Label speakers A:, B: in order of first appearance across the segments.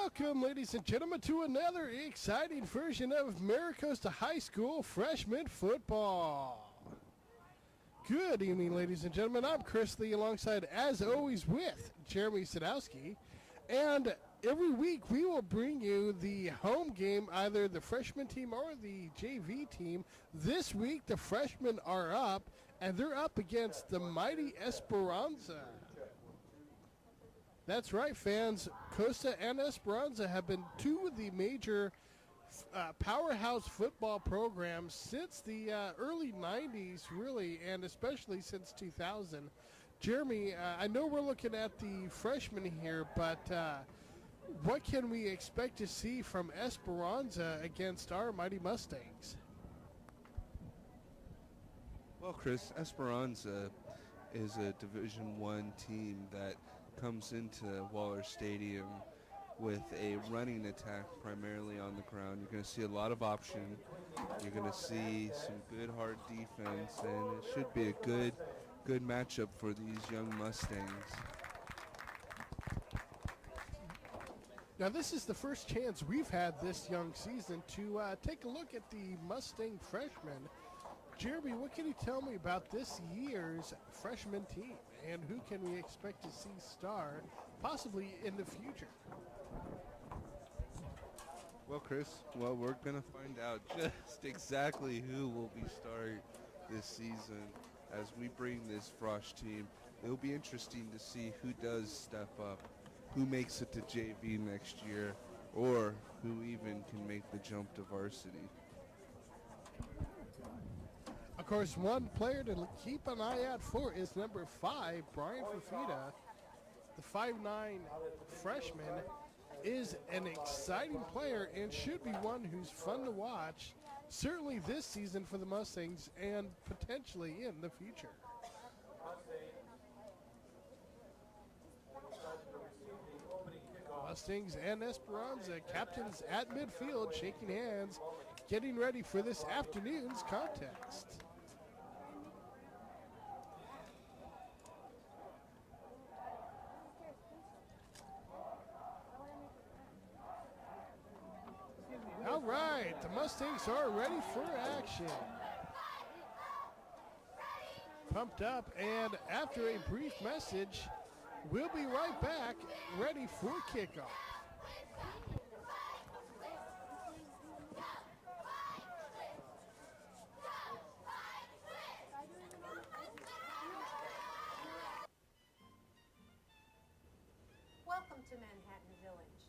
A: Welcome, ladies and gentlemen, to another exciting version of Maricosta High School Freshman Football. Good evening, ladies and gentlemen. I'm Chris Lee, alongside, as always, with Jeremy Sadowski. And every week we will bring you the home game, either the freshman team or the JV team. This week the freshmen are up, and they're up against the mighty Esperanza. That's right, fans. Costa and Esperanza have been two of the major powerhouse football programs since the early 90s, really, and especially since 2000. Jeremy, I know we're looking at the freshmen here, but what can we expect to see from Esperanza against our mighty Mustangs?
B: Well, Chris, Esperanza is a Division I team that comes into Waller Stadium with a running attack primarily on the ground. You're going to see a lot of option. You're going to see some good hard defense, and it should be a good matchup for these young Mustangs.
A: Now, this is the first chance we've had this young season to take a look at the Mustang freshmen. Jeremy, what can you tell me about this year's freshman team, and who can we expect to see star possibly in the future?
B: Well, Chris, we're going to find out just exactly who will be starting this season as we bring this Frosh team. It'll be interesting to see who does step up, who makes it to JV next year, or who even can make the jump to varsity.
A: Of course, one player to keep an eye out for is number 5, Brian Fafita. The 5'9" freshman is an exciting player and should be one who's fun to watch, certainly this season for the Mustangs and potentially in the future. Mustangs and Esperanza captains at midfield shaking hands, getting ready for this afternoon's contest. All right, the Mustangs are ready for action. Pumped up, and after a brief message, we'll be right back, ready for kickoff.
C: Welcome to Manhattan Village.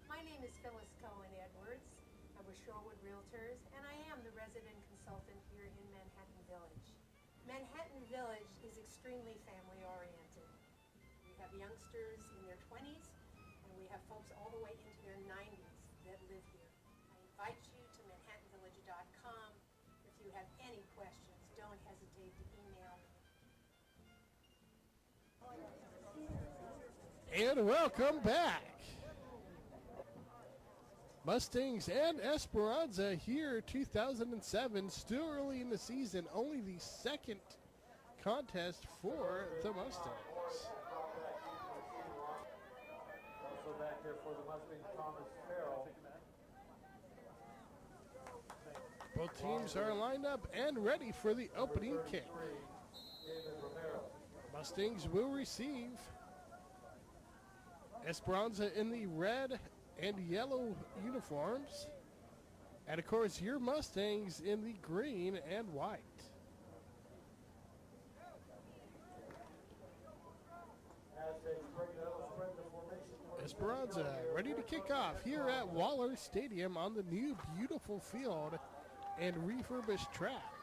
C: My name is Phyllis Cohen-Edwards. I'm with Shorewood Realtors, and I am the resident consultant here in Manhattan Village. Manhattan Village is extremely family-oriented. We have youngsters in their 20s, and we have folks all the way into their 90s that live here. I invite you to manhattanvillage.com. If you have any questions, don't hesitate to email me.
A: And welcome back. Mustangs and Esperanza here, 2007, still early in the season, only the second contest for the Mustangs.
D: Also back there for the Mustangs, Thomas Farrell.
A: Both teams are lined up and ready for the opening kick. Mustangs will receive. Esperanza in the red and yellow uniforms. And, of course, your Mustangs in the green and white. Esperanza ready to kick off here at Waller Stadium on the new beautiful field and refurbished track.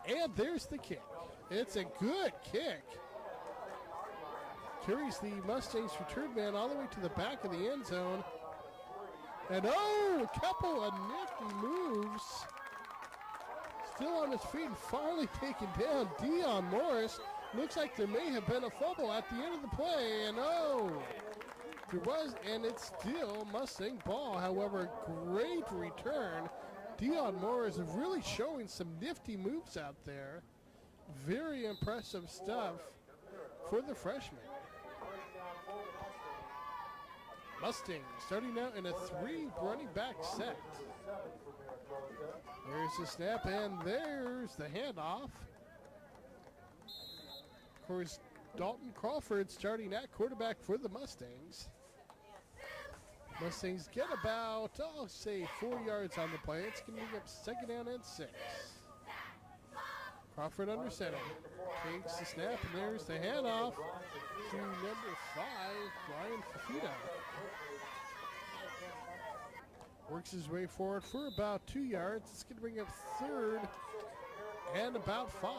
A: And there's the kick. It's a good kick. Carries the Mustangs return man all the way to the back of the end zone. And a couple of nifty moves. Still on his feet and finally taken down. Dion Morris. Looks like there may have been a fumble at the end of the play. And there was, and it's still Mustang ball. However, great return. Dion Morris is really showing some nifty moves out there. Very impressive stuff for the freshman. Mustang starting out in a 3 running back set. There's the snap, and there's the handoff. Of course, Dalton Crawford starting at quarterback for the Mustangs. Mustangs get about, say 4 yards on the play. It's going to be up second down and 6. Crawford under center. Takes the snap, and there's the handoff to number 5, Brian Fafita. Works his way forward for about 2 yards. It's going to bring up third and about 5.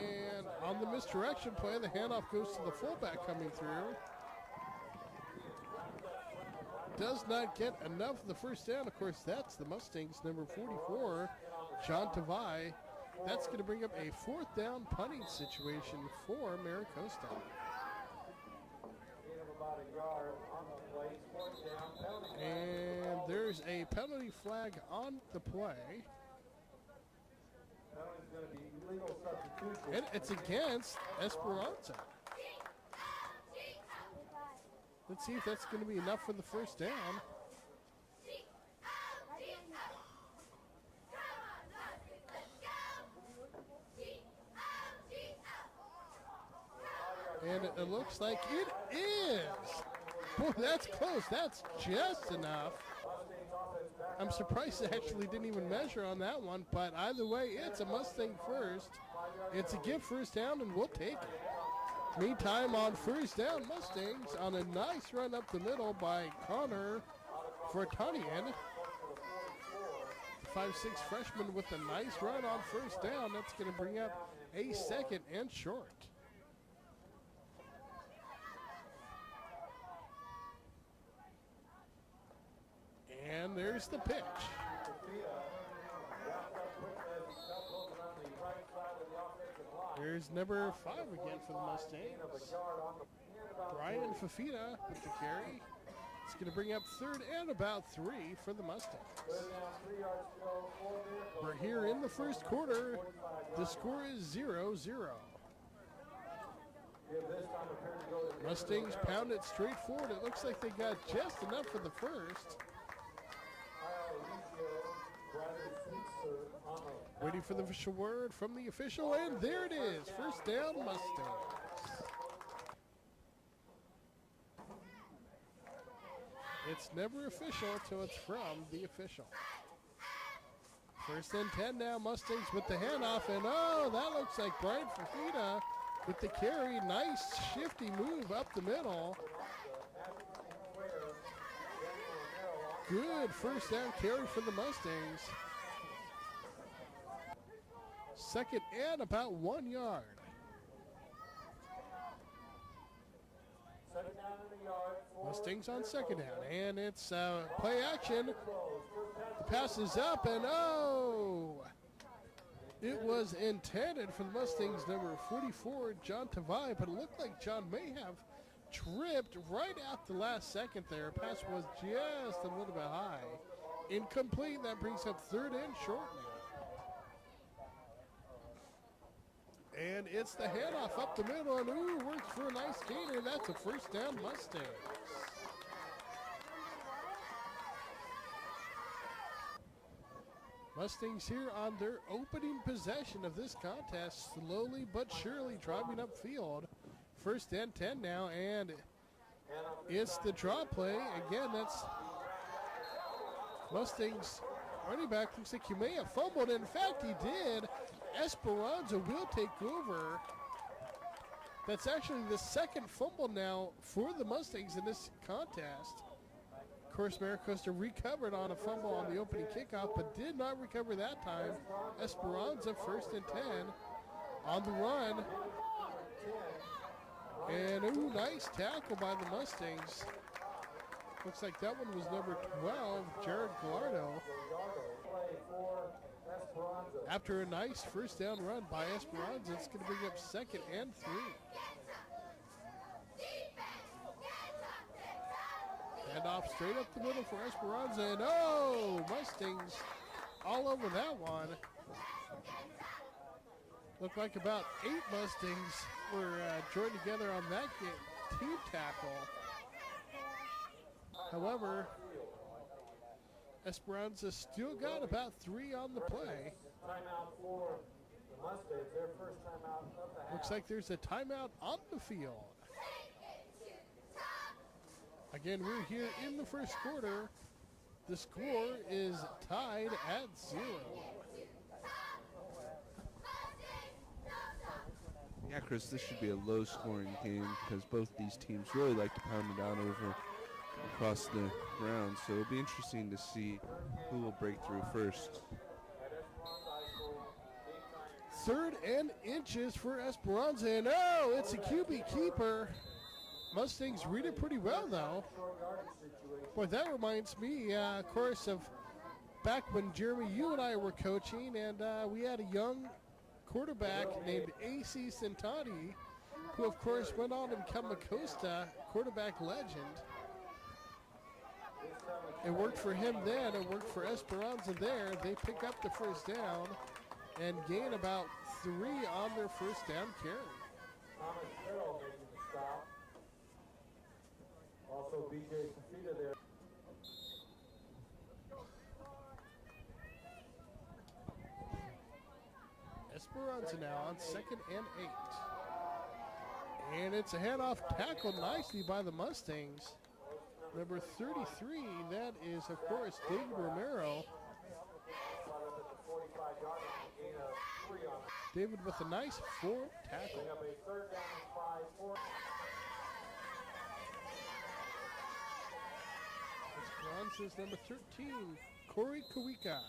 A: And on the misdirection play, the handoff goes to the fullback coming through. Does not get enough of the first down. Of course, that's the Mustangs, number 44, John Tavai. That's going to bring up a 4th down punting situation for Maricosta. And there's a penalty flag on the play. And it's against Esperanza. Let's see if that's going to be enough for the first down. And it looks like it is. Boy, that's close. That's just enough. I'm surprised it actually didn't even measure on that one, but either way, it's a Mustang first. It's a give first down, and we'll take it. Meantime, on first down, Mustangs on a nice run up the middle by Connor Fortanian. 5'6" freshman with a nice run on first down. That's going to bring up a second and short. And there's the pitch. Here's number 5 again for the Mustangs. Brian Fafita with the carry. It's going to bring up third and about 3 for the Mustangs. We're here in the first quarter. The score is 0-0. Mustangs pound it straight forward. It looks like they got just enough for the first. Waiting for the official word from the official, and there it is. First down, Mustangs. It's never official until it's from the official. First and 10 now, Mustangs with the handoff, and that looks like Brian Fafita with the carry. Nice shifty move up the middle. Good first down carry for the Mustangs. Second and about 1 yard. Mustangs on second down, and it's play action. The pass is up, and it was intended for the Mustangs, number 44, John Tavai, but it looked like John may have tripped right at the last second there. Pass was just a little bit high. Incomplete. That brings up third and short now. And it's the handoff up the middle, and works for a nice gainer. That's a first down Mustangs. Mustangs here on their opening possession of this contest, slowly but surely driving upfield. First and 10 now, and it's the draw play. Again, that's Mustangs running back. Looks like he may have fumbled. In fact, he did. Esperanza will take over. That's actually the second fumble now for the Mustangs in this contest. Of course, Maricosta recovered on a fumble on the opening kickoff, but did not recover that time. Esperanza first and 10 on the run. And nice tackle by the Mustangs. Looks like that one was number 12, Jared Gallardo. After a nice first down run by Esperanza, it's going to bring up second and 3. Hand off straight up the middle for Esperanza, and Mustangs all over that one. Looked like about 8 Mustangs were joined together on that team tackle. However, Esperanza still got about 3 on the play.
D: Timeout for the Mustangs, their first timeout of the half.
A: Looks like there's a timeout on the field. Again, we're here in the first quarter. The score is tied at 0.
B: Yeah, Chris, this should be a low-scoring game because both these teams really like to pound it out across the ground. So it'll be interesting to see who will break through first.
A: 3rd and inches for Esperanza. And oh, it's a QB keeper. Mustangs read it pretty well, though. Boy, that reminds me, of course, of back when, Jeremy, you and I were coaching, and we had a young quarterback named A.C. Santani, who, of course, went on to become a Costa quarterback legend. It worked for him then. It worked for Esperanza there. They pick up the first down and gain about 3 on their first down carry.
D: Thomas Carroll making the stop. Also B.J. Safita there.
A: Esperanza now on 2nd and 8. And it's a handoff tackled nicely by the Mustangs. Number 33, that is, of course, David Romero. David with a nice 4 tackle. Esperanza's number 13, Corey Kawika.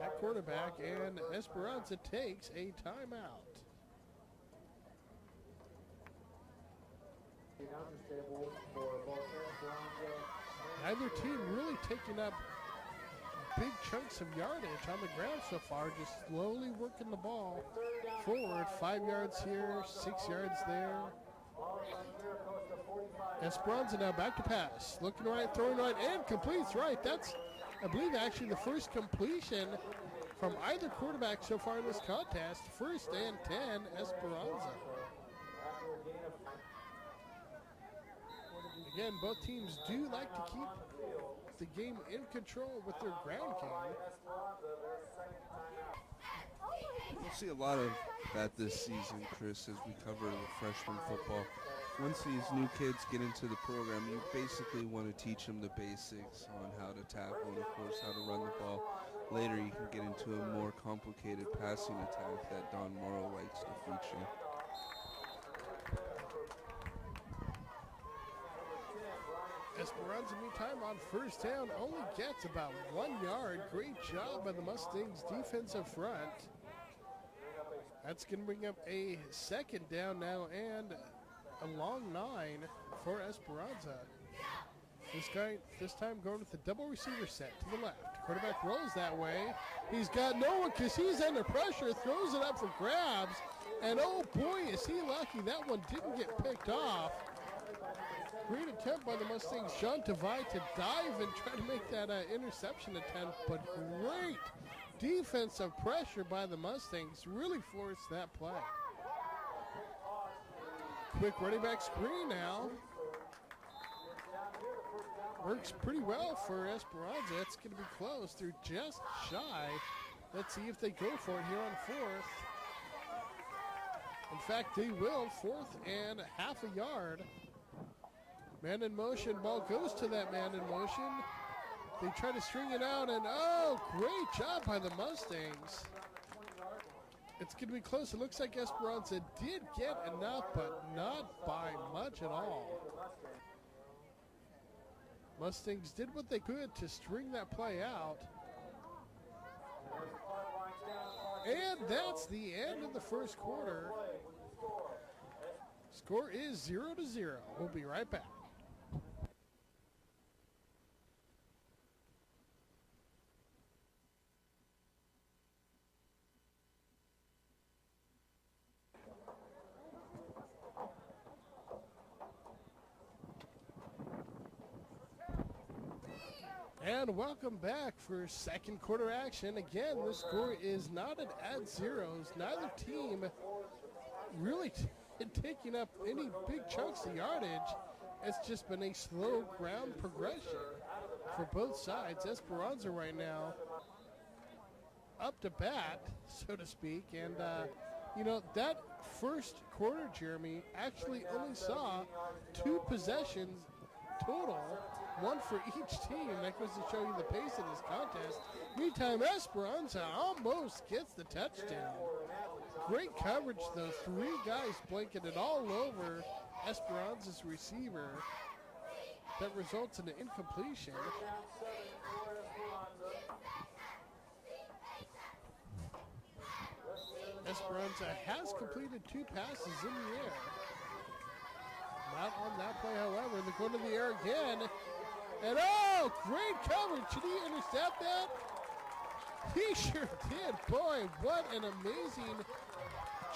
A: At quarterback, and Esperanza takes a timeout. Neither team really taking up big chunks of yardage on the ground so far, just slowly working the ball forward. 5 yards here, 6 yards there. Esperanza now back to pass. Looking right, throwing right, and completes right. That's, I believe, actually the first completion from either quarterback so far in this contest. 1st and 10, Esperanza. Again, both teams do like to keep the game in control with their ground game.
B: We'll see a lot of that this season, Chris, as we cover the freshman football. Once these new kids get into the program, you basically want to teach them the basics on how to tackle and, of course, how to run the ball. Later, you can get into a more complicated passing attack that Don Morrow likes to feature.
A: Esperanza, meantime, on first down, only gets about 1 yard. Great job by the Mustangs defensive front. That's going to bring up a 2nd down now and a long 9 for Esperanza. This time going with the double receiver set to the left. Quarterback rolls that way. He's got no one because he's under pressure. Throws it up for grabs. And oh boy, is he lucky. That one didn't get picked off. Great attempt by the Mustangs, John Tavai, to dive and try to make that interception attempt, but great defensive pressure by the Mustangs really forced that play. Quick running back screen now. Works pretty well for Esperanza. It's going to be close. They're just shy. Let's see if they go for it here on 4th. In fact, they will. 4th and half a yard. Man in motion, ball goes to that man in motion. They try to string it out, and oh, great job by the Mustangs. It's going to be close. It looks like Esperanza did get enough, but not by much at all. Mustangs did what they could to string that play out. And that's the end of the first quarter. Score is 0-0. We'll be right back. And welcome back for second quarter action. Again, the score is knotted at zeros. Neither team really taking up any big chunks of yardage. It's just been a slow ground progression for both sides. Esperanza right now up to bat, so to speak. And, that first quarter, Jeremy, actually only saw 2 possessions total, one for each team. That goes to show you the pace of this contest. Meantime, Esperanza almost gets the touchdown. Great coverage, though. 3 guys blanketed all over Esperanza's receiver. That results in an incompletion. Esperanza has completed 2 passes in the air. Not on that play, however. They're going to the air again. And great coverage. Did he intercept that? He sure did. Boy, what an amazing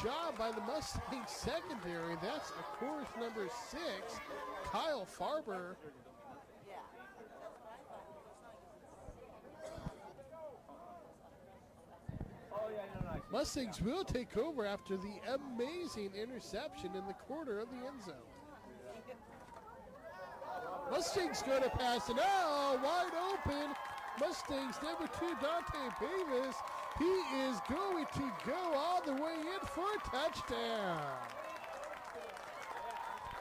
A: job by the Mustang secondary. That's, of course, number 6, Kyle Farber. Mustangs will take over after the amazing interception in the corner of the end zone. Mustangs going to pass it. Wide open. Mustangs number 2, Dante Davis. He is going to go all the way in for a touchdown.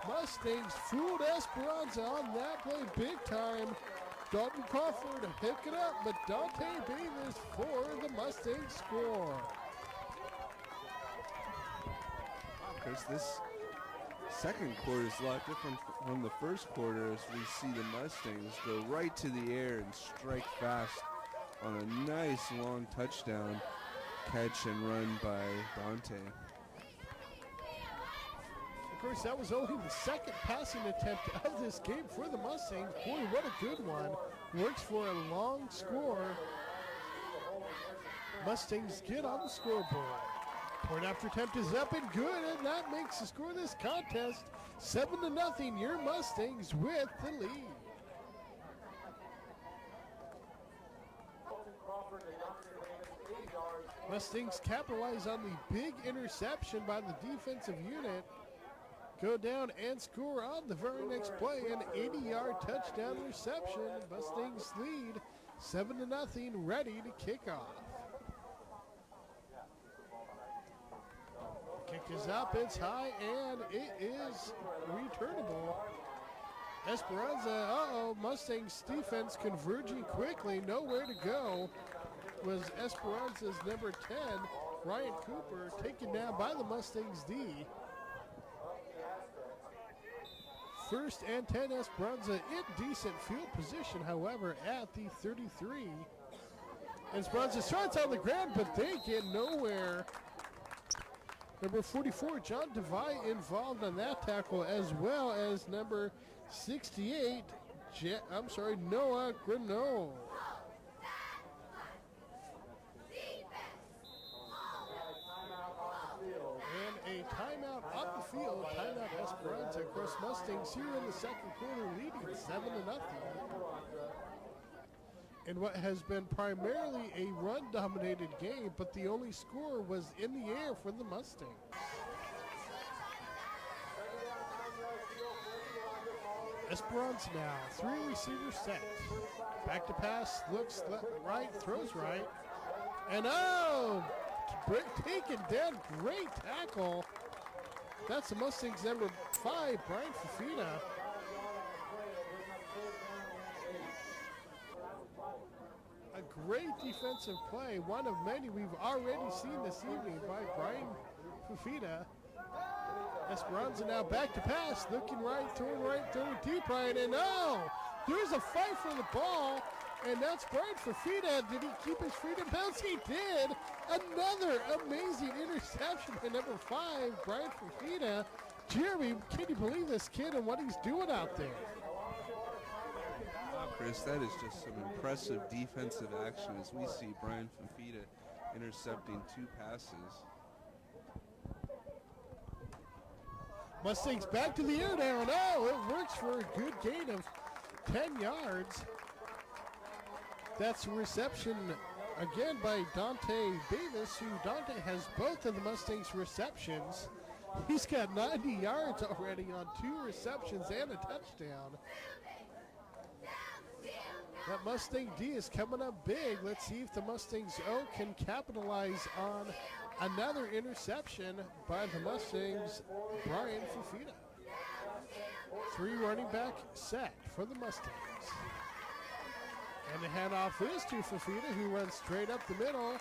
A: Mustangs fooled Esperanza on that play big time. Dalton Crawford to pick it up, but Dante Davis for the Mustangs score.
B: Chris, this second quarter is a lot different from the first quarter as we see the Mustangs go right to the air and strike fast on a nice long touchdown catch and run by Dante.
A: Of course, that was only the second passing attempt of this game for the Mustangs. Boy, what a good one. Works for a long score. Mustangs get on the scoreboard. Point after attempt is up and good, and that makes the score of this contest 7-0. Your Mustangs with the lead. Mustangs capitalize on the big interception by the defensive unit. Go down and score on the very next play, an 80-yard touchdown reception. Mustangs lead 7-0, ready to kick off. Kick is up, it's high, and it is returnable. Esperanza, Mustangs defense converging quickly, nowhere to go. Was Esperanza's number 10, Ryan Cooper, taken down by the Mustangs D. First and 10, Esperanza in decent field position, however, at the 33. Esperanza starts on the ground, but they get nowhere. Number 44, John Devine, involved on that tackle, as well as number 68, Noah Grinnell. And a timeout on the field. Timeout Esperanza. Of course, Mustangs here in the second quarter leading 7-0. In what has been primarily a run-dominated game, but the only score was in the air for the Mustangs. Esperanza now, 3 receivers set. Back to pass, looks right, throws right. And taken down, great tackle. That's the Mustangs number 5, Brian Fafita. A great defensive play, one of many we've already seen this evening by Brian Fafita. Esperanza now back to pass, looking right, throwing deep right, and there's a fight for the ball, and that's Brian Fafita. Did he keep his freedom bounce? He did. Another amazing interception by number 5, Brian Fafita. Jeremy, can you believe this kid and what he's doing out there?
B: Chris, that is just some impressive defensive action as we see Brian Fafita intercepting 2 passes.
A: Mustangs back to the air now, and it works for a good gain of 10 yards. That's a reception again by Dante Davis, who Dante has both of the Mustangs' receptions. He's got 90 yards already on 2 receptions and a touchdown. That Mustang D is coming up big. Let's see if the Mustangs O can capitalize on another interception by the Mustangs' Brian Fafita. 3 running back set for the Mustangs. And the handoff is to Fafita, who runs straight up the middle.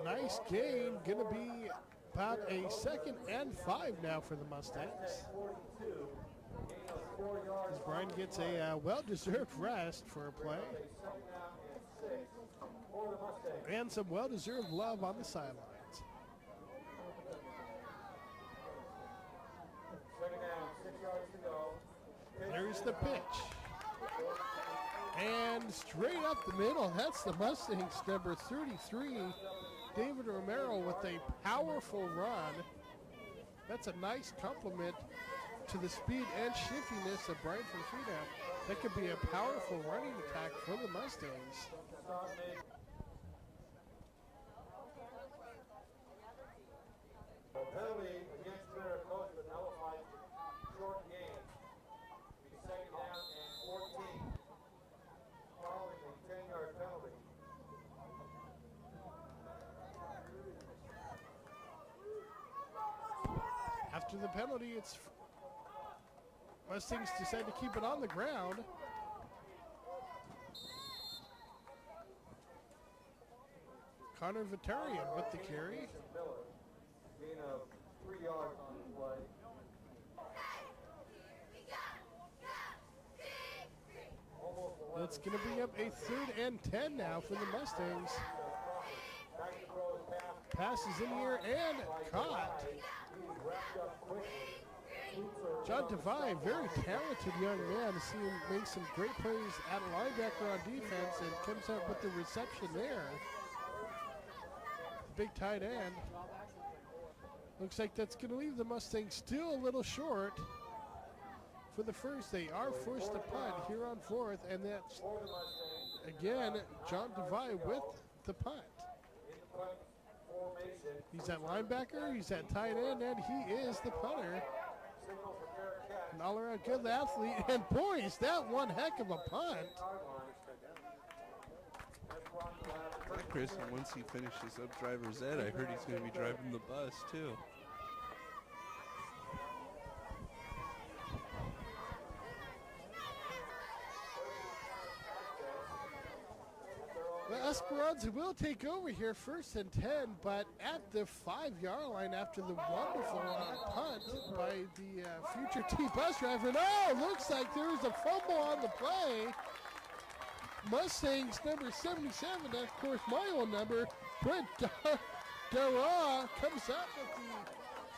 A: Nice gain. Going to be about a 2nd and 5 now for the Mustangs. As Brian gets a well-deserved rest for a play. And some well-deserved love on the sidelines. There's the pitch. And straight up the middle, that's the Mustangs, number 33, David Romero, with a powerful run. That's a nice compliment to the speed and shiftiness of Brian Fafita. That could be a powerful running attack for the Mustangs.
D: Penalty against Maricopa nullifies the short game. Be 2nd down and 14. Following the 10-yard penalty.
A: After the penalty, it's Mustangs decide to keep it on the ground. Connor Vitarian with the carry.
D: Gain of 3 yards on the play.
A: It's going to be up a 3rd and 10 now for the Mustangs. Passes in here and caught. John Devine, very talented young man. To see him make some great plays at linebacker on defense, and comes up with the reception there. Big tight end. Looks like that's going to leave the Mustangs still a little short. For the first, they are forced to punt here on 4th, and that's, again, John Devine with the punt. He's at linebacker, he's at tight end, and he is the punter. An all-around good athlete, and boy, is that one heck of a punt.
B: Yeah, Chris, and once he finishes up driver's ed, I heard he's going to be driving the bus, too.
A: Well, Esperanza will take over here 1st and 10, but at the 5-yard line after the wonderful punt by the future T bus driver. No, looks like there is a fumble on the play. Mustangs number 77, that's of course my own number, Brent Dara comes up with the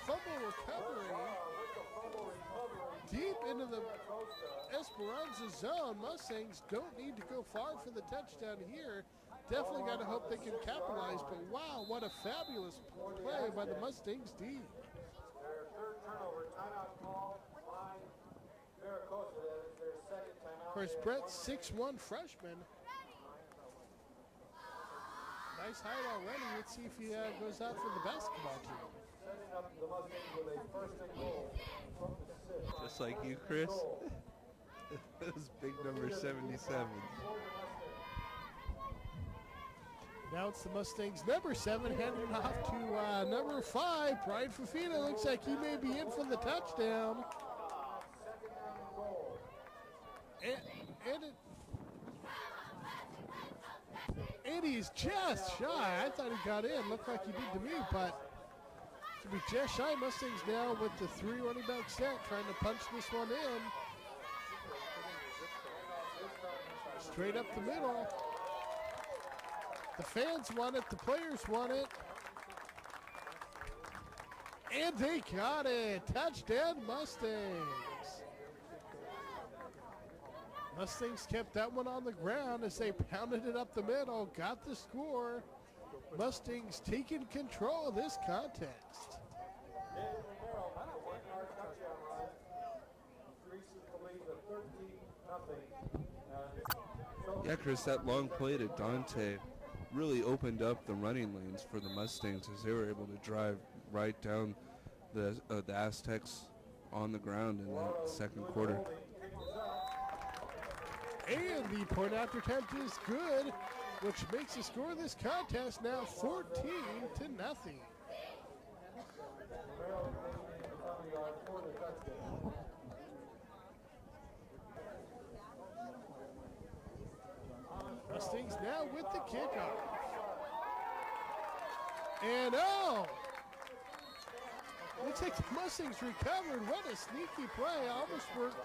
A: fumble recovery deep into the Esperanza zone. Mustangs don't need to go far for the touchdown here. Definitely got to hope they can capitalize, but wow, what a fabulous play by the Mustangs D.
D: Their 3rd turnover, timeout call by Maricopa. That is their 2nd timeout.
A: Of course, Brett's 6'1" freshman. Nice height already. Let's see if he goes out for the basketball team.
D: Setting up the Mustangs with a 1st and goal from the 6.
B: Just like you, Chris. Those big number 77.
A: Now it's the Mustangs number 7 handing off to number 5. Brian Fafita looks like he may be in for the touchdown. And he's just shy. I thought he got in. Looked like he did to me, but to be just shy. Mustangs now with the 3 running back set, trying to punch this one in. Straight up the middle. The fans want it, the players want it. And they got it. Touchdown, Mustangs. Mustangs kept that one on the ground as they pounded it up the middle, got the score. Mustangs taking control of this contest.
D: David Romero, 1-yard touchdown run. Increases the lead to 13-0.
B: Yeah, Chris, that long play to Dante really opened up the running lanes for the Mustangs as they were able to drive right down the Aztecs on the ground in the second quarter.
A: And the point after attempt is good, which makes the score of this contest now 14-0. Mustangs now with the kickoff. And looks like the Mustangs recovered. What a sneaky play. Almost worked.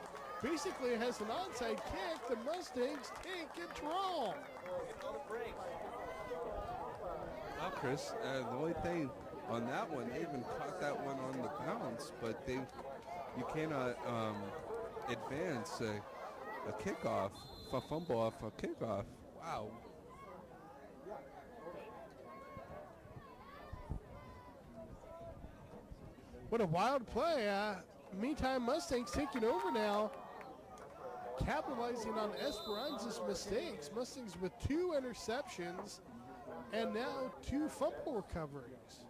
A: Basically has an onside kick. The Mustangs take control.
B: Well, Chris, the only thing on that one, they even caught that one on the bounce, but you cannot advance a kickoff, a fumble off a kickoff. Wow.
A: What a wild play. Meantime, Mustangs taking over now, capitalizing on Esperanza's mistakes. Mustangs with 2 interceptions and now 2 fumble recoveries.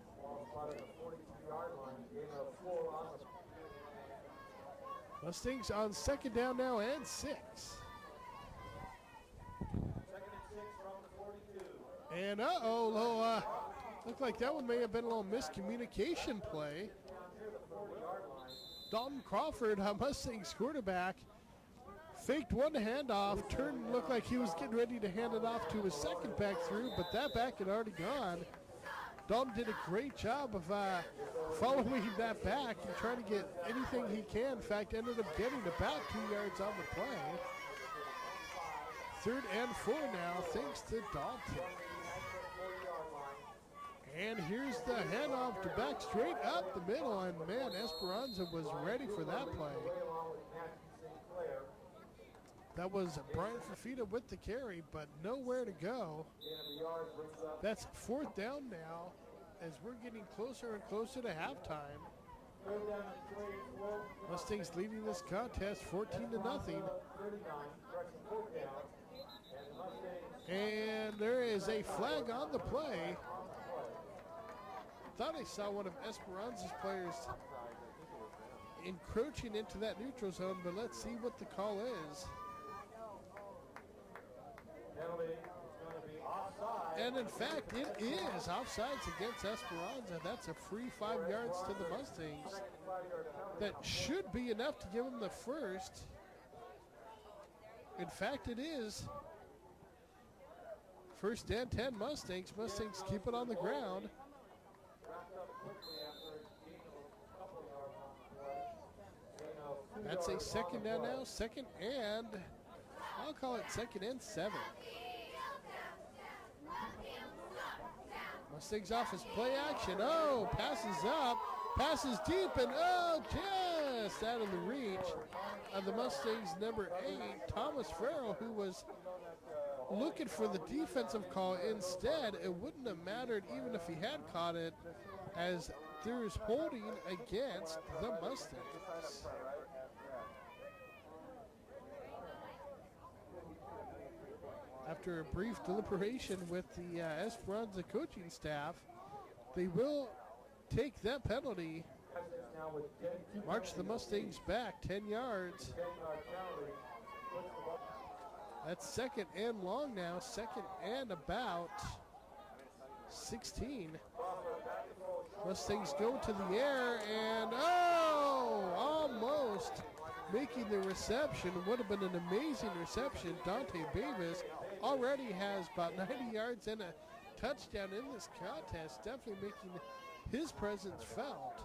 A: Mustangs on second down now and 6. And looked like that one may have been a little miscommunication play. Dalton Crawford, Mustangs quarterback, faked one handoff, looked like he was getting ready to hand it off to his second back through, but that back had already gone. Dalton did a great job of following that back and trying to get anything he can. In fact, ended up getting about 2 yards on the play. 3rd and 4 now, thanks to Dalton. And here's the handoff to back straight up the middle, and man, Esperanza was ready for that play. That was Brian Fafita with the carry, but nowhere to go. That's 4th down now as we're getting closer and closer to halftime. Mustangs leading this contest 14-0. And there is a flag on the play. Thought I saw one of Esperanza's players encroaching into that neutral zone, but let's see what the call is. And in fact, it is offsides against Esperanza. That's a free 5 yards to the Mustangs. That should be enough to give them the first. In fact, it is. 1st and 10 Mustangs. Mustangs keep it on the ground. That's a second down now, I'll call it 2nd and 7. Mustangs off his play action. Passes up, passes deep, and just out of the reach of the Mustangs number 8, Thomas Farrell, who was looking for the defensive call. Instead, it wouldn't have mattered even if he had caught it, as there is holding against the Mustangs. After a brief deliberation with the Esperanza coaching staff, they will take that penalty, march the Mustangs back 10 yards. That's 2nd and long now, 2nd and about 16. Mustangs go to the air and almost making the reception. Would have been an amazing reception. Dante Davis already has about 90 yards and a touchdown in this contest, definitely making his presence felt.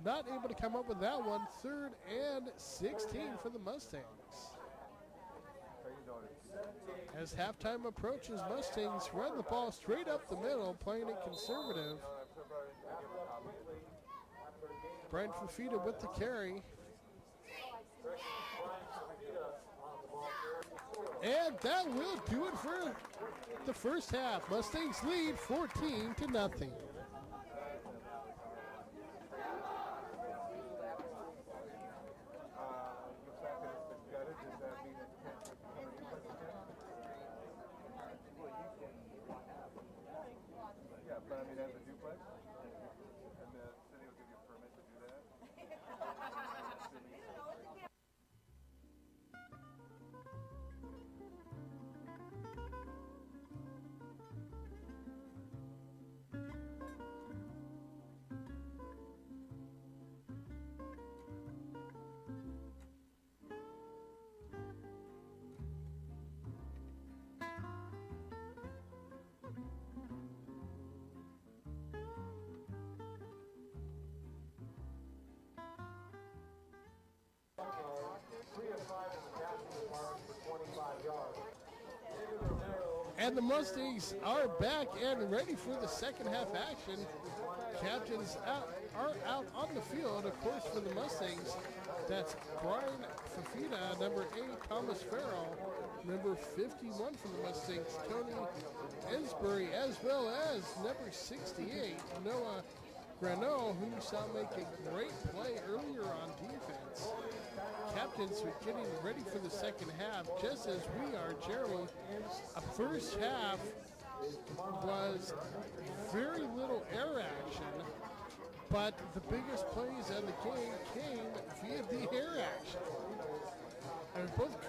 A: Not able to come up with that one. 3rd and 16 for the Mustangs. As halftime approaches, Mustangs run the ball straight up the middle, playing it conservative. Brian Fafita with the carry. And that will do it for the first half. Mustangs lead 14-0. And the Mustangs are back and ready for the second half action. Captains are out on the field, of course, for the Mustangs. That's Brian Fafita, number 8, Thomas Farrell, number 51 for the Mustangs, Tony Ensbury, as well as number 68, Noah Grano, who you saw make a great play earlier on defense. Captains are getting ready for the second half, just as we are, Jeremy. A first half was very little air action, but the biggest plays of the game came via the air action. And both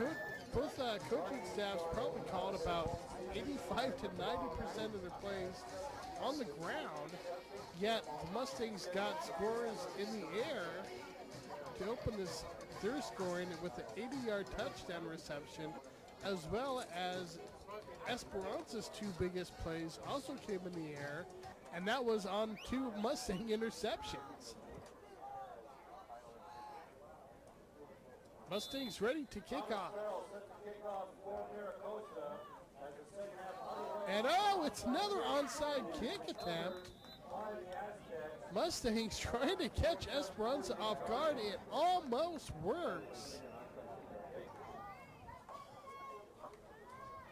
A: coaching staffs probably called about 85 to 90% of their plays on the ground, yet the Mustangs got scores in the air to open their scoring with an 80-yard touchdown reception, as well as Esperanza's 2 biggest plays also came in the air, and that was on 2 Mustang interceptions. Mustangs ready to kick off. And it's another onside kick attempt. Mustangs trying to catch Esperanza off guard. It almost works.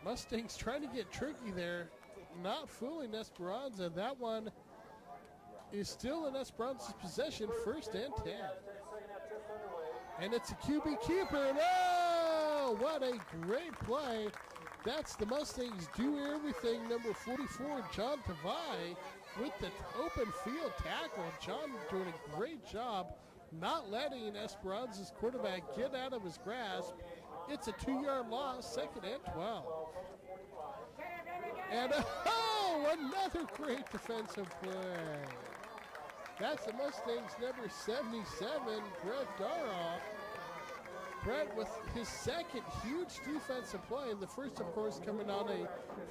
A: Mustangs trying to get tricky there, not fooling Esperanza. That one is still in Esperanza's possession, 1st and 10. And it's a QB keeper, and what a great play. That's the Mustangs do everything, number 44, John Tavai, with the open field tackle. John doing a great job not letting Esperanza's quarterback get out of his grasp. It's a 2-yard loss, 2nd and 12. And another great defensive play. That's the Mustangs number 77, Brett Daroff. Brett with his second huge defensive play, and the first, of course, coming on a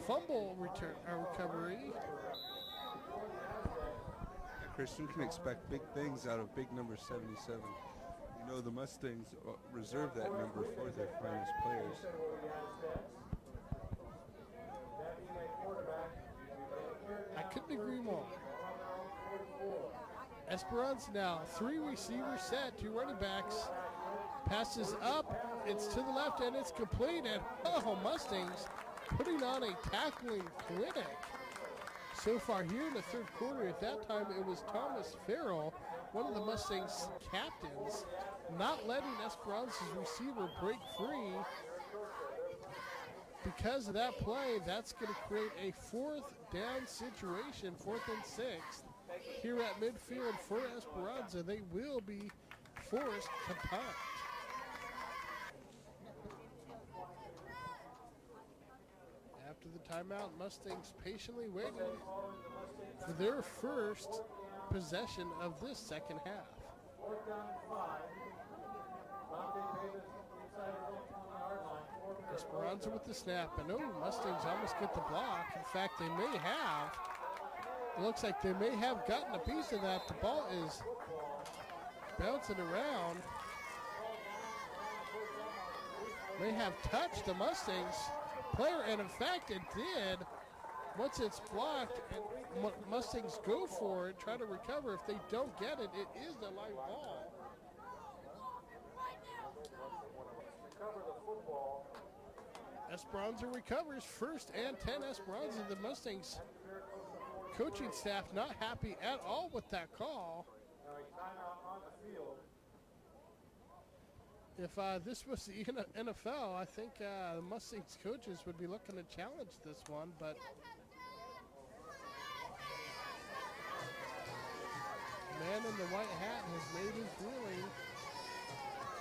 A: fumble recovery.
B: Chris, you can expect big things out of big number 77. You know the Mustangs reserve that number for their finest players.
A: I couldn't agree more. Esperanza now, 3 receivers set, 2 running backs. Passes up, it's to the left, and it's complete. And Mustangs putting on a tackling clinic. So far here in the 3rd quarter, at that time it was Thomas Farrell, one of the Mustangs captains, not letting Esperanza's receiver break free. Because of that play, that's going to create a 4th down situation, 4th and 6th. Here at midfield for Esperanza, they will be forced to punt. After the timeout, Mustangs patiently waiting for their first possession of this second half. Esperanza with the snap, and Mustangs almost get the block. In fact, they may have. It looks like they may have gotten a piece of that. The ball is bouncing around. May have touched the Mustangs player, and in fact it did. Once it's blocked, and Mustangs go for it, try to recover. If they don't get it, it is a live ball. Esperanza recovers, 1st and 10 Esperanza. The Mustangs coaching staff not happy at all with that call. If this was the NFL, I think the Mustangs coaches would be looking to challenge this one, but man in the white hat has made his ruling,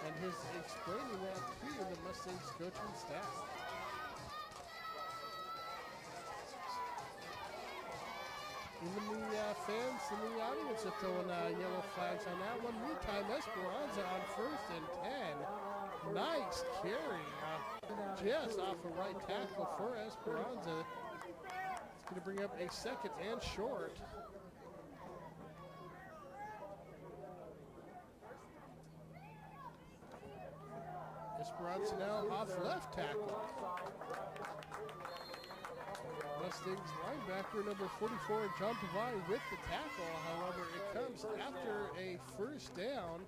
A: and he's explaining that to the Mustangs coaching staff. Even the fans in the audience are throwing yellow flags on that one. Meantime, Esperanza on 1st and 10. Nice carry. Just off a right tackle for Esperanza. It's going to bring up a 2nd and short. Esperanza now off left tackle. Mustangs linebacker number 44, John Devine, with the tackle. However, it comes after a first down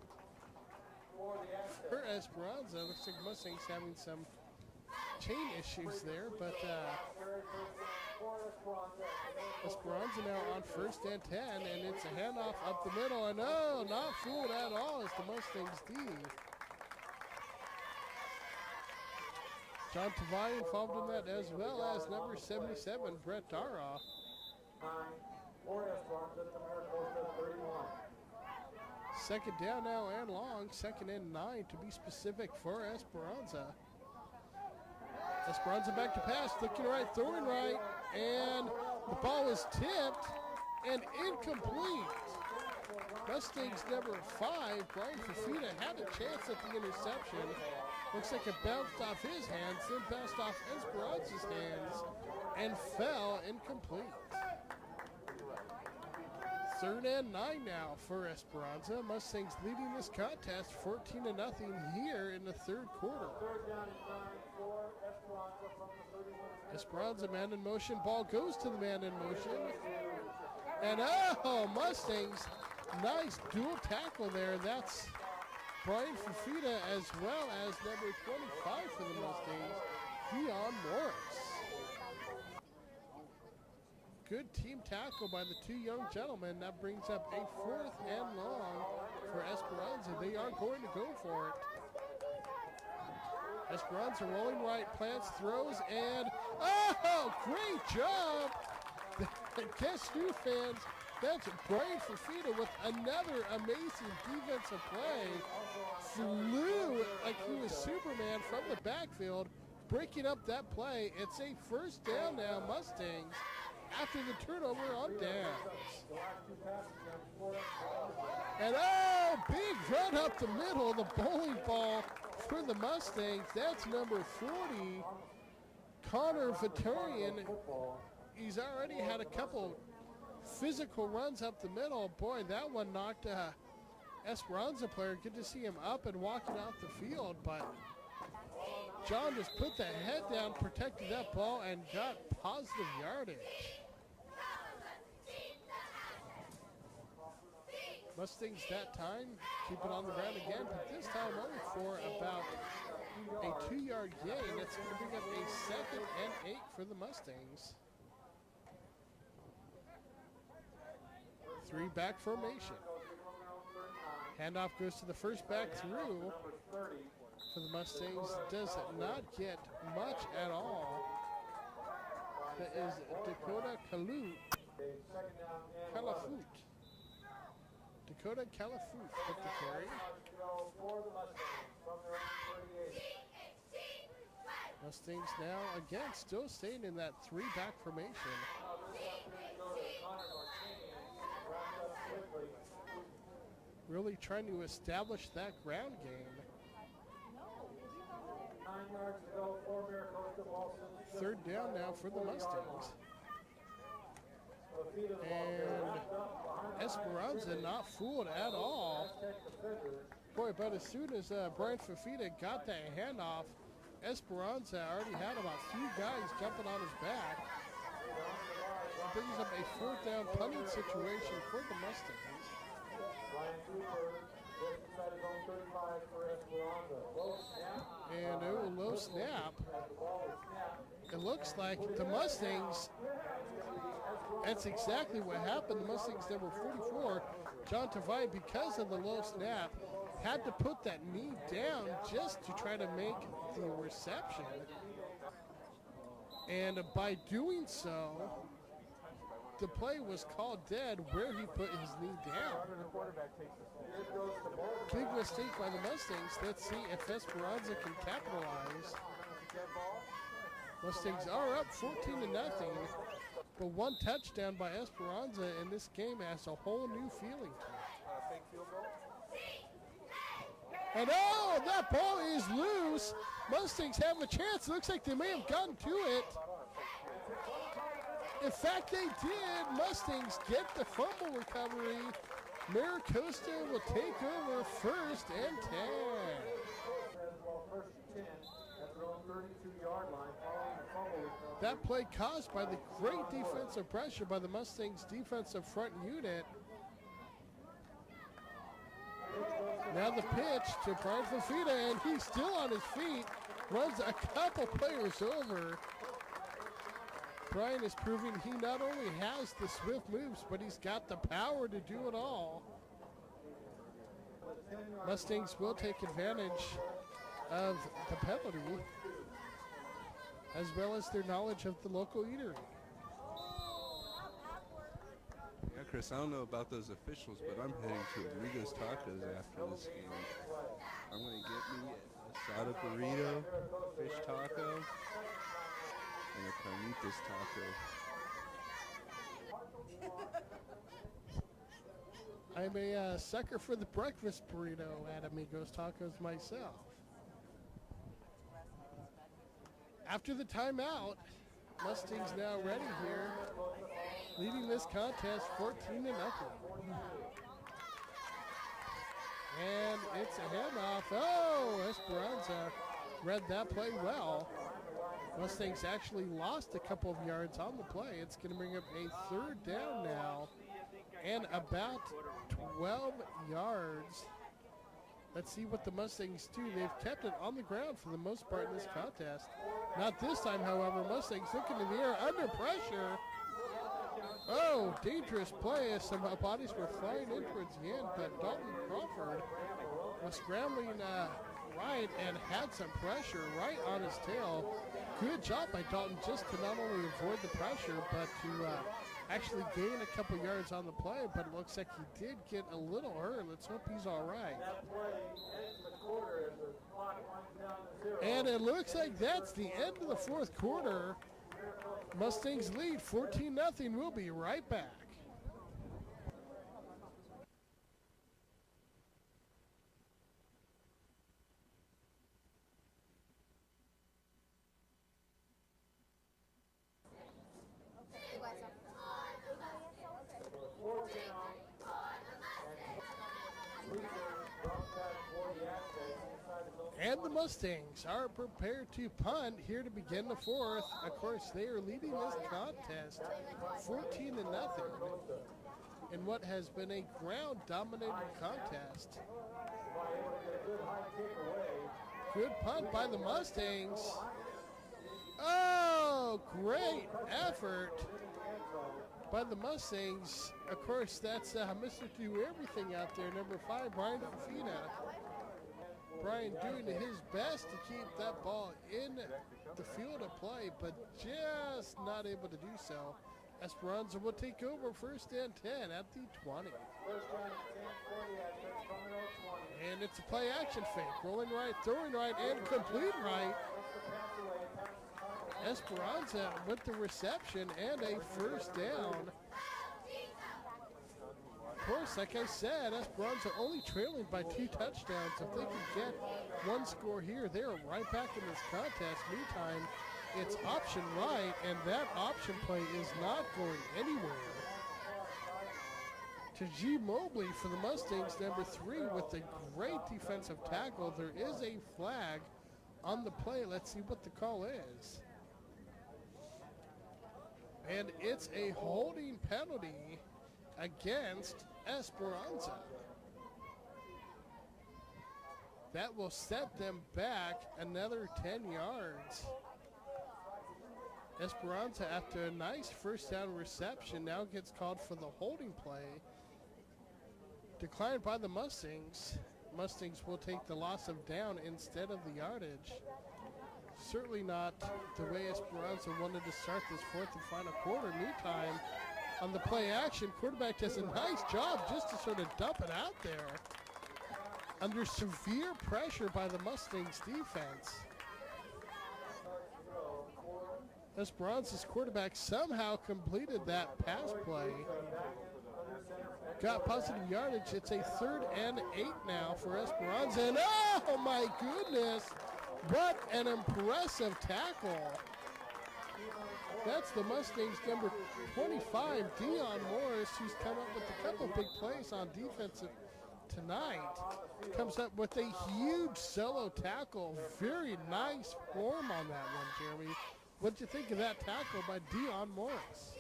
A: for Esperanza. Looks like Mustangs having some chain issues there, but Esperanza now on 1st and 10, and it's a handoff up the middle, and no, not fooled at all as the Mustangs D. John Tavai involved in that, as well as number 77, Brett Dara. 2nd down now and long, 2nd and 9 to be specific for Esperanza. Esperanza back to pass, looking right, throwing right, and the ball is tipped and incomplete. Mustangs number 5, Brian Fafita, had a chance at the interception. Looks like it bounced off his hands, then bounced off Esperanza's hands, and fell incomplete. 3rd and 9 now for Esperanza. Mustangs leading this contest 14-0 here in the 3rd quarter. Esperanza man in motion, ball goes to the man in motion. And oh, Mustangs, nice dual tackle there. That's Brian Fafita as well as number 25 for the Mustangs, Dion Morris. Good team tackle by the 2 young gentlemen. That brings up a 4th and long for Esperanza. They are going to go for it. Esperanza rolling right, plants, throws, and oh, great job. Guess who, fans? That's Brian Fafita with another amazing defensive play. Flew like he was Superman from the backfield, breaking up that play. It's a 1st down now, Mustangs, after the turnover on downs. And oh, big run up the middle, the bowling ball for the Mustangs. That's number 40, Connor Vittorian. He's already had a couple physical runs up the middle. Boy, that one knocked Esperanza player. Good to see him up and walking off the field, but John just put the head down, protected that ball, and got positive yardage. Mustangs that time keep it on the ground again, but this time only for about a 2-yard gain. That's going to bring up a 2nd and 8 for the Mustangs. 3-back formation. Handoff goes to the first back through for the Mustangs. Does not get much at all. That is Dakota Calafute. Dakota Calafute with the carry. Mustangs now, again, still staying in that 3-back formation. Really trying to establish that ground game. 3rd down now for the Mustangs. And Esperanza not fooled at all. Boy, but as soon as Brian Fafita got that handoff, Esperanza already had about 3 guys jumping on his back. It brings up a 4th down punting situation for the Mustangs. And low snap. It looks like the Mustangs, that's exactly what happened. The Mustangs number 44, John Tavai, because of the low snap, had to put that knee down just to try to make the reception. And by doing so, the play was called dead where he put his knee down. Big mistake by the Mustangs. Let's see if Esperanza can capitalize. Mustangs are up 14-0, but 1 touchdown by Esperanza in this game has a whole new feeling to it. And oh, that ball is loose. Mustangs have a chance. Looks like they may have gotten to it. In fact, they did. Mustangs get the fumble recovery. Maricosta will take over 1st and 10.
D: own 32-yard line following the fumble recovery.
A: That play caused by the great defensive pressure by the Mustangs defensive front unit. Now the pitch to Brian Fafita, and he's still on his feet. Runs a couple players over. Brian is proving he not only has the swift moves, but he's got the power to do it all. Mustangs will take advantage of the penalty, as well as their knowledge of the local eatery.
B: Yeah, Chris, I don't know about those officials, but I'm heading to Amigos Tacos after this game. I'm going to get me a asada burrito, a fish taco, and a carnitas taco.
A: I'm a sucker for the breakfast burrito at Amigos Tacos myself. After the timeout, Mustangs now ready here, leading this contest 14-0. And it's a handoff. Oh, Esperanza read that play well. Mustangs actually lost a couple of yards on the play. It's going to bring up a third down now and about 12 yards. Let's see what the Mustangs do. They've kept it on the ground for the most part in this contest. Not this time, however. Mustangs looking in the air under pressure. Oh, dangerous play as some bodies were flying in towards the end, but Dalton Crawford was scrambling right and had some pressure right on his tail. Good job by Dalton just to not only avoid the pressure, but to actually gain a couple yards on the play, but it looks like he did get a little hurt. Let's hope he's all right. And it looks like that's the end of the fourth quarter. Mustangs lead 14-0. We'll be right back. And the Mustangs are prepared to punt here to begin the fourth. Of course, they are leading this contest 14-0 in what has been a ground-dominated contest. Good punt by the Mustangs. Oh, great effort by the Mustangs. Of course, that's Mr. Do Everything out there, number 5, Brian Fafita. Brian doing his best to keep that ball in the field of play, but just not able to do so. Esperanza will take over first and 10 at the 20. And it's a play action fake. Rolling right, throwing right, and complete right. Esperanza with the reception and a first down. Of course, like I said, Esperanza only trailing by 2 touchdowns. If they can get one score here, they are right back in this contest. Meantime, it's option right, and that option play is not going anywhere. To G. Mobley for the Mustangs, number 3, with a great defensive tackle. There is a flag on the play. Let's see what the call is. And it's a holding penalty against Esperanza. That will set them back another 10 yards. Esperanza, after a nice first down reception, now gets called for the holding play. Declined by the Mustangs. Mustangs will take the loss of down instead of the yardage. Certainly not the way Esperanza wanted to start this fourth and final quarter. Meantime, on the play action, quarterback does a nice job just to sort of dump it out there under severe pressure by the Mustangs defense. Esperanza's quarterback somehow completed that pass play. Got positive yardage. It's a 3rd and 8 now for Esperanza. And oh my goodness, what an impressive tackle. That's the Mustangs number 25, Dion Morris, who's come up with a couple big plays on defensive tonight comes up with a huge solo tackle. Very nice form on that one, Jeremy. What'd you think of that tackle by Dion Morris?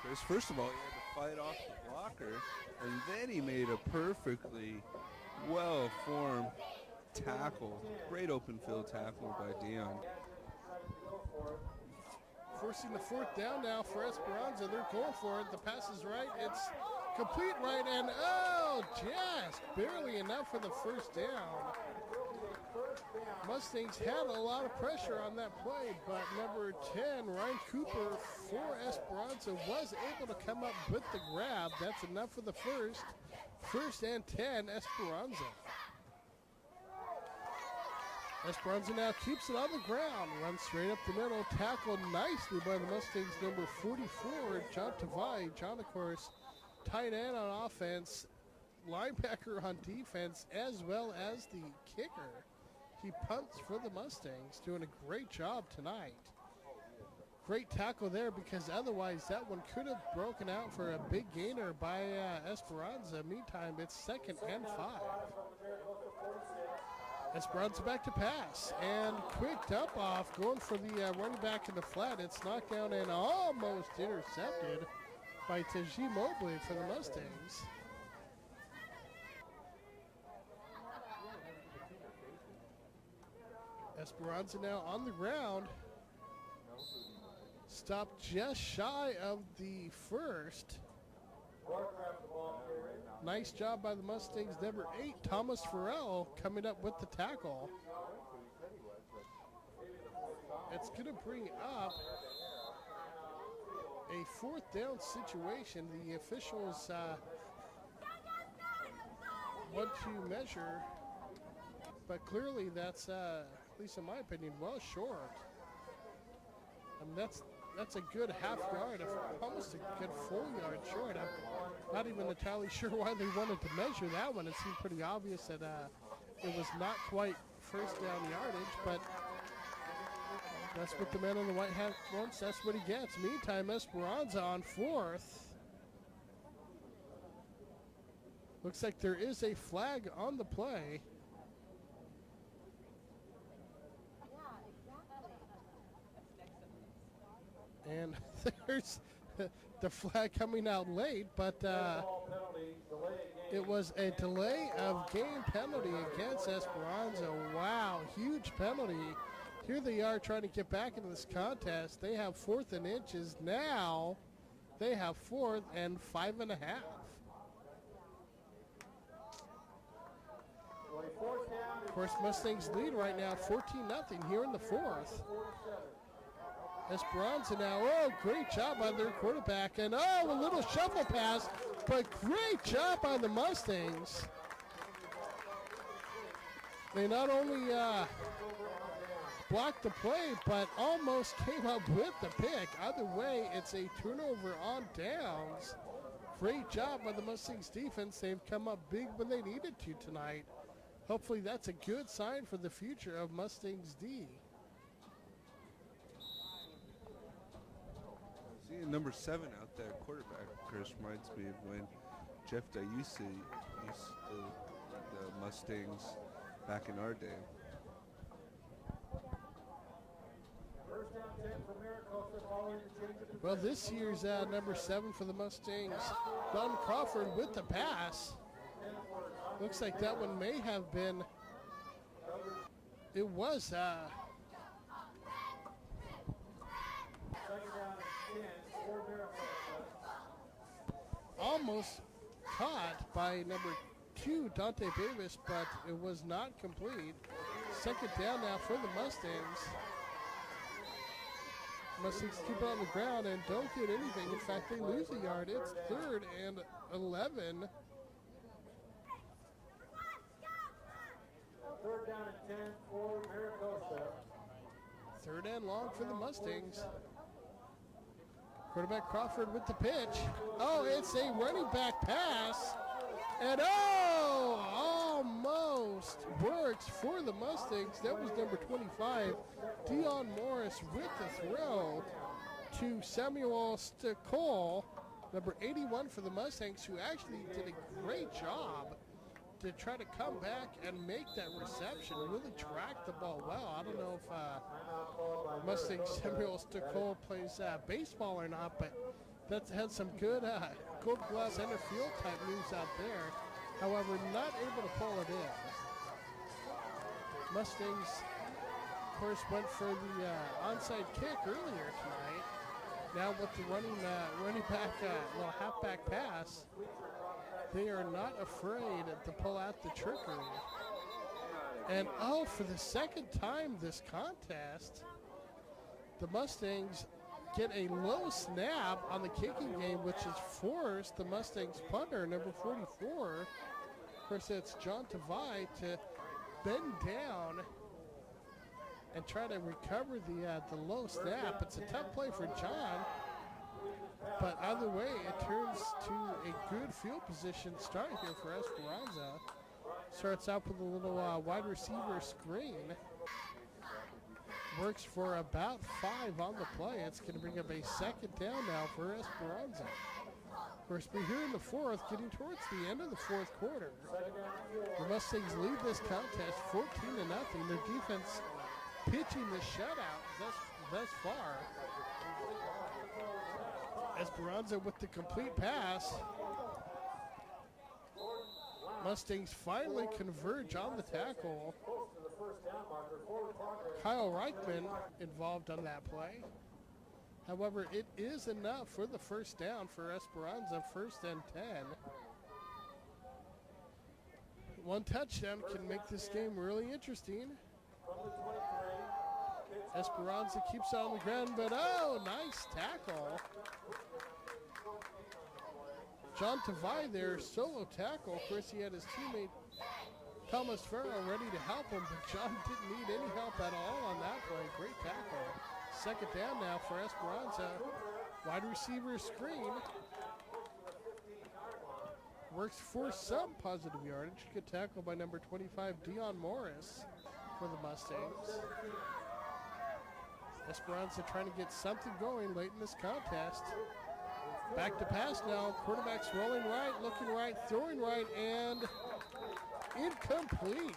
B: Chris, first of all, he had to fight off the blocker, and then he made a perfectly well-formed tackle. Great open field tackle by Dion.
A: Forcing the fourth down now for Esperanza. They're going for it. The pass is right. It's complete right, and just barely enough for the first down. Mustangs had a lot of pressure on that play, but number 10, Ryan Cooper for Esperanza, was able to come up with the grab. That's enough for the first. First and 10, Esperanza. Esperanza now keeps it on the ground, runs straight up the middle, tackled nicely by the Mustangs, number 44, John Tavai. John, of course, tight end on offense, linebacker on defense, as well as the kicker. He punts for the Mustangs, doing a great job tonight. Great tackle there, because otherwise that one could have broken out for a big gainer by Esperanza. Meantime, it's 2nd and 5. Esperanza back to pass, and quick dump off, going for the running back in the flat. It's knocked down and almost intercepted by Taji Mobley for the Mustangs. Esperanza now on the ground. Stopped just shy of the first. Nice job by the Mustangs. Number 8, Thomas Farrell, coming up with the tackle. It's going to bring up a 4th down situation. The officials want to measure, but clearly that's, at least in my opinion, well short. I mean, that's a good half yard, almost a good full yard short. I'm not even entirely sure why they wanted to measure that one. It seemed pretty obvious that it was not quite first down yardage, but that's what the man in the white hat wants. That's what he gets. Meantime, Esperanza on 4th. Looks like there is a flag on the play. And there's the flag coming out late, but it was a delay of game penalty against Esperanza. Wow, huge penalty. Here they are trying to get back into this contest. They have 4th and inches. Now they have 4th and 5.5. Of course, Mustangs lead right now 14-0 here in the 4th. Esperanza now, great job by their quarterback, and a little shuffle pass, but great job by the Mustangs. They not only blocked the play, but almost came up with the pick. Either way, it's a turnover on downs. Great job by the Mustangs defense. They've come up big when they needed to tonight. Hopefully that's a good sign for the future of Mustangs D.
B: Seeing number 7 out there, quarterback, Chris, reminds me of when Jeff Diusi used the Mustangs back in our day.
A: Well, this year's number 7 for the Mustangs, Don Crawford with the pass. Looks like that one may have been, it was almost caught by number 2, Dante Davis, but it was not complete. 2nd down now for the Mustangs. Mustangs keep it on the ground and don't get anything. In fact, they lose a yard. It's 3rd and 11.
D: 3rd down and 10 for Maricosta.
A: 3rd and long for the Mustangs. Quarterback Crawford with the pitch. It's a running back pass. And almost works for the Mustangs. That was number 25, Dion Morris with the throw to Samuel Stikol. Number 81 for the Mustangs, who actually did a great job to try to come back and make that reception, really track the ball well. I don't know if Mustang Samuel Stokoe plays baseball or not, but that's had some good gold glove center field type moves out there. However, not able to pull it in. Mustangs, of course, went for the onside kick earlier tonight. Now with the running back, little halfback pass, they are not afraid to pull out the trickery. And for the second time this contest, the Mustangs get a low snap on the kicking game, which has forced the Mustangs punter, number 44, of course it's John Tavai, to bend down and try to recover the low snap. It's a tough play for John, but either way, it turns to a good field position start here for Esperanza. Starts out with a little wide receiver screen. Works for about 5 on the play. It's going to bring up a second down now for Esperanza. Of course, we're here in the fourth, getting towards the end of the fourth quarter. The Mustangs lead this contest 14-0. Their defense pitching the shutout thus far. Esperanza with the complete pass. Mustangs finally converge on the tackle. Kyle Reichman involved on that play. However, it is enough for the first down for Esperanza, 1st and 10. One touchdown can make this game really interesting. Esperanza keeps it on the ground, but nice tackle. John Tavai there, solo tackle. Of course, he had his teammate Thomas Farrell ready to help him, but John didn't need any help at all on that play. Great tackle. Second down now for Esperanza. Wide receiver screen. Works for some positive yardage. Good tackle by number 25, Dion Morris for the Mustangs. Esperanza trying to get something going late in this contest. Back to pass now. Quarterback's rolling right, looking right, throwing right, and incomplete.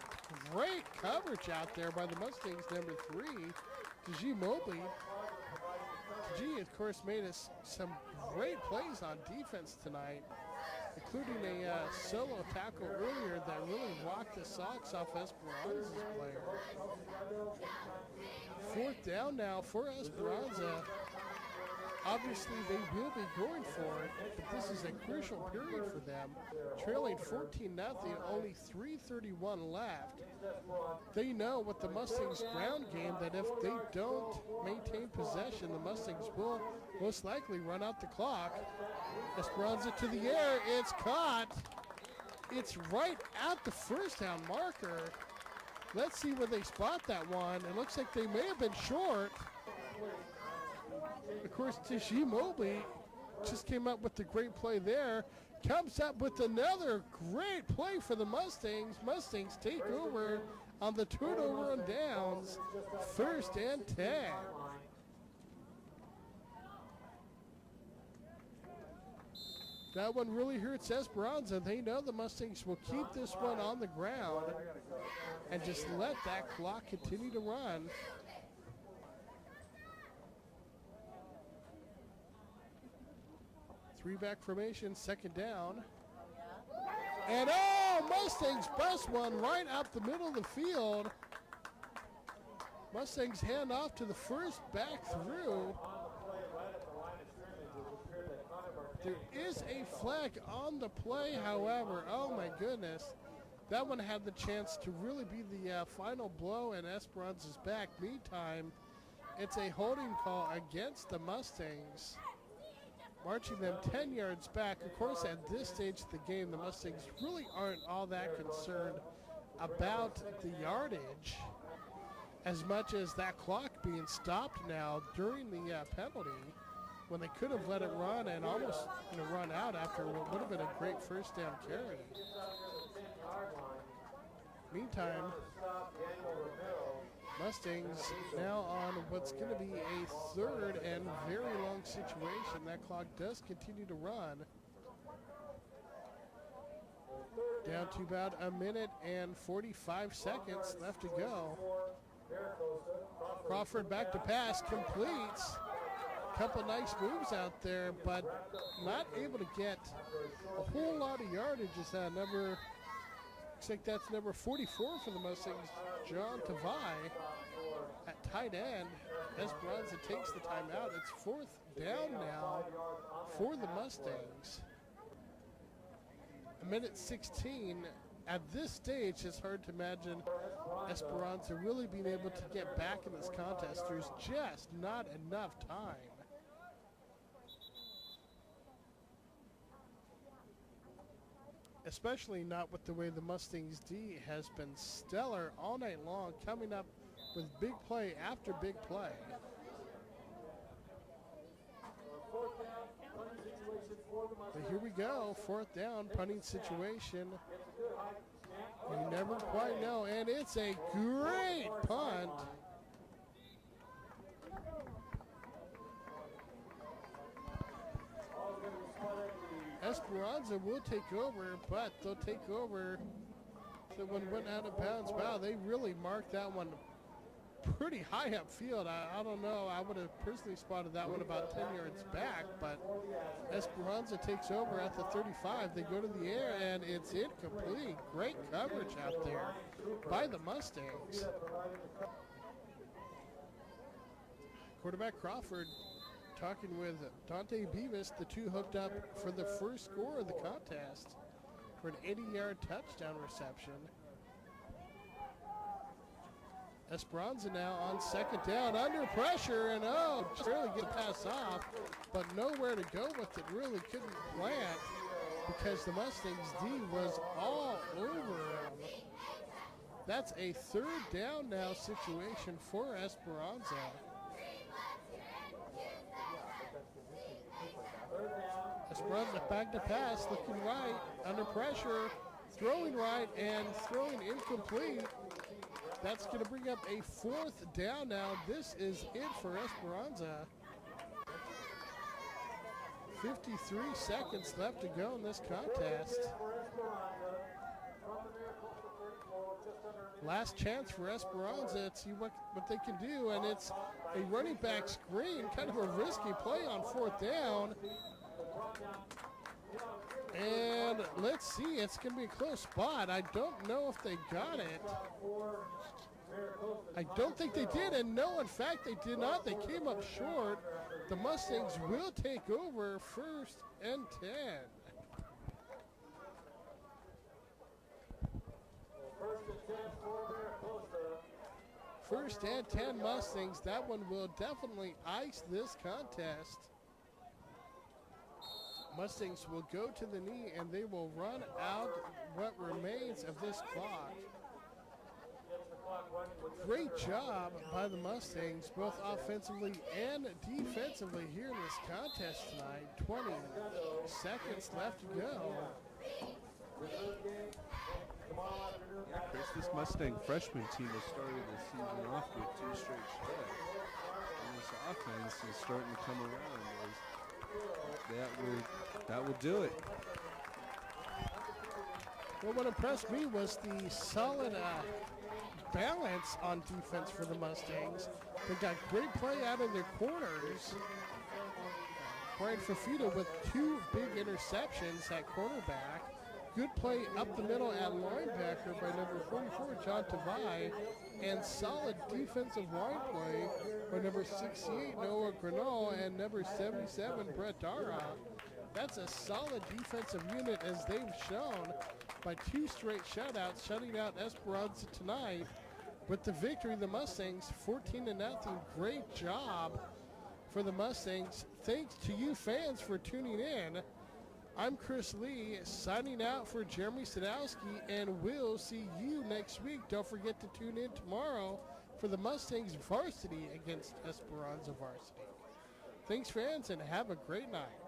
A: Great coverage out there by the Mustangs, number 3, Tajee Mobley. Tajee, of course, made us some great plays on defense tonight, including a solo tackle earlier that really rocked the socks off Esperanza's player. 4th down now for Esperanza. Obviously, they will be going for it, but this is a crucial period for them. Trailing 14-0, only 3:31 left. They know with the Mustangs' ground game that if they don't maintain possession, the Mustangs will most likely run out the clock. Esperanza to the air. It's caught. It's right at the first down marker. Let's see where they spot that one. It looks like they may have been short. Of course, Tajee Mobley just came up with the great play there. Comes up with another great play for the Mustangs. Mustangs take over on the turnover on downs. 1st and 10. That one really hurts Esperanza. They know the Mustangs will keep this one on the ground and just let that clock continue to run. Three-back formation, 2nd down. And Mustangs bust one right up the middle of the field. Mustangs hand off to the first back through. There is a flag on the play, however. Oh my goodness. That one had the chance to really be the final blow in Esperanza's back. Meantime, it's a holding call against the Mustangs, marching them 10 yards back. Of course, at this stage of the game, the Mustangs really aren't all that concerned about the yardage as much as that clock being stopped now during the penalty, when they could have let it run and almost run out after what would have been a great first down carry. Meantime, Mustangs now on what's going to be a third and very long situation. That clock does continue to run. Down to about a minute and 45 seconds left to go. Crawford back to pass, completes. Couple nice moves out there, but not able to get a whole lot of yardage. Is that number? Looks like that's number 44 for the Mustangs, John Tavai at tight end. Esperanza takes the timeout. It's fourth down now for the Mustangs. A minute 16. At this stage, it's hard to imagine Esperanza really being able to get back in this contest. There's just not enough time. Especially not with the way the Mustangs D has been stellar all night long, coming up with big play after big play. But here we go, fourth down, punting situation. You never quite know, and it's a great punt. Esperanza will take over, but they'll take over. So when it went out of bounds, wow, they really marked that one pretty high upfield. I don't know. I would have personally spotted that one about 10 yards back, but Esperanza takes over at the 35. They go to the air, and it's incomplete. Great coverage out there by the Mustangs. Quarterback Crawford talking with Dante Beavis, the two hooked up for the first score of the contest for an 80-yard touchdown reception. Esperanza now on second down, under pressure, and just barely get the pass off, but nowhere to go with it. Really couldn't plant because the Mustangs D was all over him. That's a third down now situation for Esperanza. Esperanza back to pass, looking right, under pressure, throwing right, and throwing incomplete. That's going to bring up a fourth down now. This is it for Esperanza. 53 seconds left to go in this contest. Last chance for Esperanza to see what they can do, and it's a running back screen, kind of a risky play on fourth down. And let's see, it's going to be a close spot. I don't know if they got it. I don't think they did, and no, in fact, they did not. They came up short. The Mustangs will take over first and 10. First and 10 Mustangs. That one will definitely ice this contest. Mustangs will go to the knee, and they will run out what remains of this clock. Great job by the Mustangs, both offensively and defensively here in this contest tonight. 20 seconds left to go.
B: Yeah, Chris, this Mustang freshman team has started the season off with 2 straight shutouts. And this offense is starting to come around. That will do it.
A: Well, what impressed me was the solid balance on defense for the Mustangs. They got great play out of their corners. Brian Fafita with 2 big interceptions at cornerback. Good play up the middle at linebacker by number 44, John Tavai. And solid defensive line play by number 68, Noah Granol, and number 77, Brett Dara. That's a solid defensive unit, as they've shown by 2 straight shutouts, shutting out Esperanza tonight. With the victory, the Mustangs 14-0. Great job for the Mustangs. Thanks to you fans for tuning in. I'm Chris Lee, signing out for Jeremy Sadowski, and we'll see you next week. Don't forget to tune in tomorrow for the Mustangs varsity against Esperanza varsity. Thanks, fans, and have a great night.